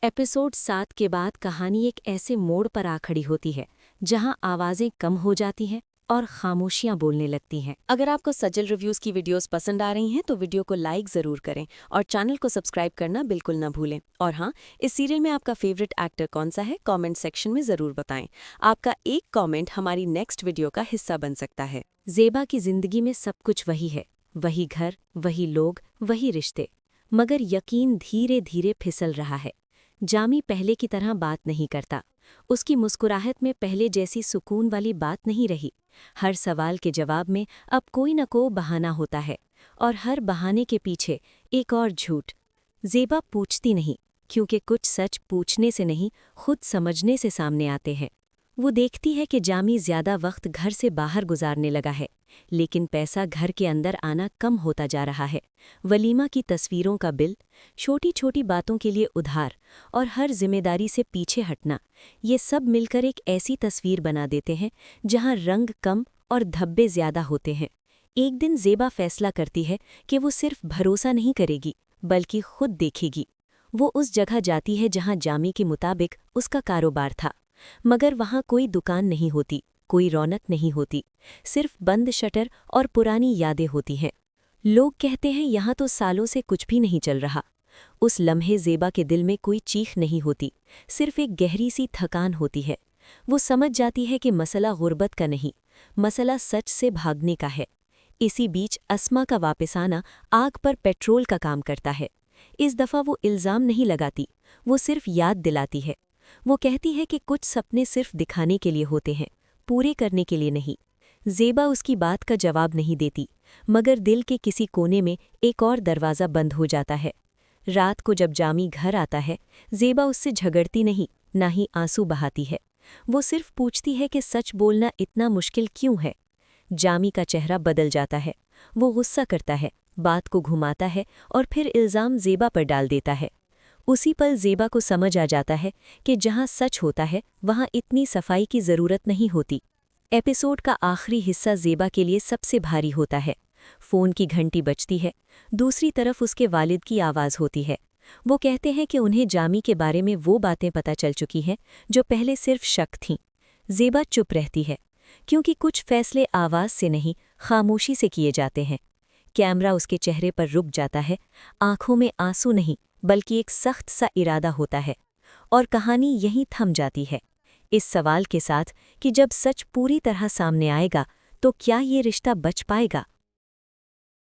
Episode 7 के बाद कहानी एक ऐसे मोड़ पर आ खड़ी होती है जहां आवाजें कम हो जाती हैं और खामोशियां बोलने लगती हैं। अगर आपको सजल रिव्यूज की वीडियोस पसंद आ रही हैं तो वीडियो को लाइक जरूर करें और चैनल को सब्सक्राइब करना बिल्कुल न भूलें। और हाँ, इस सीरियल में आपका फेवरेट एक्टर कौन सा है कमेंट सेक्शन में जरूर बताएं। आपका एक कमेंट हमारी नेक्स्ट वीडियो का हिस्सा बन सकता है। ज़ेबा की जिंदगी में सब कुछ वही है, वही घर, वही लोग, वही रिश्ते, मगर यकीन धीरे धीरे फिसल रहा है। जामी पहले की तरह बात नहीं करता। उसकी मुस्कुराहट में पहले जैसी सुकून वाली बात नहीं रही। हर सवाल के जवाब में अब कोई न कोई बहाना होता है और हर बहाने के पीछे एक और झूठ। ज़ेबा पूछती नहीं, क्योंकि कुछ सच पूछने से नहीं, खुद समझने से सामने आते हैं। वो देखती है कि जामी ज़्यादा वक्त घर से बाहर गुजारने लगा है, लेकिन पैसा घर के अंदर आना कम होता जा रहा है। वलीमा की तस्वीरों का बिल, छोटी छोटी बातों के लिए उधार और हर जिम्मेदारी से पीछे हटना, ये सब मिलकर एक ऐसी तस्वीर बना देते हैं जहां रंग कम और धब्बे ज़्यादा होते हैं। एक दिन ज़ेबा फैसला करती है कि वो सिर्फ भरोसा नहीं करेगी बल्कि खुद देखेगी। वो उस जगह जाती है जहां जामी के मुताबिक उसका कारोबार था, मगर वहां कोई दुकान नहीं होती, कोई रौनक नहीं होती, सिर्फ बंद शटर और पुरानी यादें होती हैं। लोग कहते हैं यहाँ तो सालों से कुछ भी नहीं चल रहा। उस लम्हे ज़ेबा के दिल में कोई चीख नहीं होती, सिर्फ एक गहरी सी थकान होती है। वो समझ जाती है कि मसला गुर्बत का नहीं, मसला सच से भागने का है। इसी बीच अस्मा का वापस आना आग पर पेट्रोल का काम करता है। इस दफ़ा वो इल्ज़ाम नहीं लगाती, वो सिर्फ याद दिलाती है। वो कहती है कि कुछ सपने सिर्फ दिखाने के लिए होते हैं, पूरे करने के लिए नहीं। ज़ेबा उसकी बात का जवाब नहीं देती, मगर दिल के किसी कोने में एक और दरवाज़ा बंद हो जाता है। रात को जब जामी घर आता है, ज़ेबा उससे झगड़ती नहीं, ना ही आंसू बहाती है। वो सिर्फ पूछती है कि सच बोलना इतना मुश्किल क्यों है। जामी का चेहरा बदल जाता है। वो गुस्सा करता है, बात को घुमाता है और फिर इल्ज़ाम ज़ेबा पर डाल देता है। उसी पल ज़ेबा को समझ आ जाता है कि जहाँ सच होता है वहाँ इतनी सफाई की ज़रूरत नहीं होती। एपिसोड का आखिरी हिस्सा ज़ेबा के लिए सबसे भारी होता है। फ़ोन की घंटी बजती है, दूसरी तरफ उसके वालिद की आवाज़ होती है। वो कहते हैं कि उन्हें जामी के बारे में वो बातें पता चल चुकी हैं जो पहले सिर्फ शक थीं। ज़ेबा चुप रहती है, क्योंकि कुछ फैसले आवाज़ से नहीं, खामोशी से किए जाते हैं। कैमरा उसके चेहरे पर रुक जाता है, आंखों में आंसू नहीं बल्कि एक सख्त सा इरादा होता है, और कहानी यहीं थम जाती है, इस सवाल के साथ कि जब सच पूरी तरह सामने आएगा तो क्या ये रिश्ता बच पाएगा।